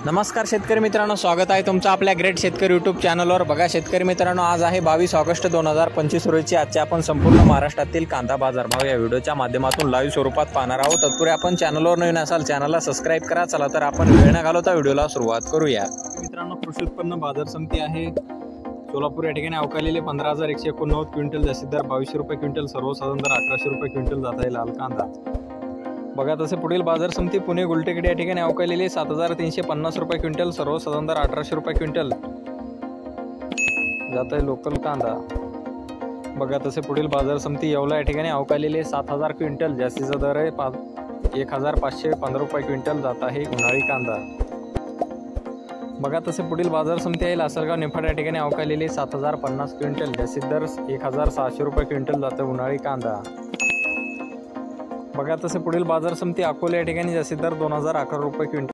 नमस्कार शेतकरी मित्रांनो, स्वागत आहे तुमचं आपल्या ग्रेट शेतकरी यूट्यूब चॅनलवर। बघा शेतकरी मित्रांनो, आज आहे 22 ऑगस्ट 2025 रोजी। आजचे आपण संपूर्ण महाराष्ट्रातील कांदा बाजार भाव या व्हिडिओच्या माध्यमातून लाईव्ह स्वरूपात पाहणार आहोत। तत्पूर्वी आपण चॅनलवर नवीन असाल चॅनलला सबस्क्राइब करा। चला तर आपण वेळ न घालवता व्हिडिओला सुरुवात करूया। मित्रांनो, कृषी उत्पन्न बाजार समिती आहे सोलापूर या ठिकाणी अवकालेले 15,189 क्विंटल, जास्तीत दर 2200 रुपये क्विंटल, सर्वसाधारण दर 1100 रुपये क्विंटल जात आहे लाल कांदा। बघा तसे पुढील बाजार समिती पुणे गुलटेकडी या ठिकाणी अवकालेले 7,350 रुपये क्विंटल, सर्वसाधारण दर 1800 रुपये क्विंटल जात आहे लोकल कांदा। बघा तसे पुढील बाजार समिती येवला या ठिकाणी अवकालेले 7,000 क्विंटल, जास्तीचा दर आहे 1,515 रुपये क्विंटल जात आहे उन्हाळी कांदा। बघा तसे पुढील बाजार समिती आहे लासलगाव निफाड या ठिकाणी अवकालेले 7,050 क्विंटल, जास्तीत दर 1,600 रुपये क्विंटल जात आहे उन्हाळी कांदा। बघा तसे पुढील बाजार समिती अकोले या ठिकाणी जास्तीत दर 2,011 रुपये क्विंटल।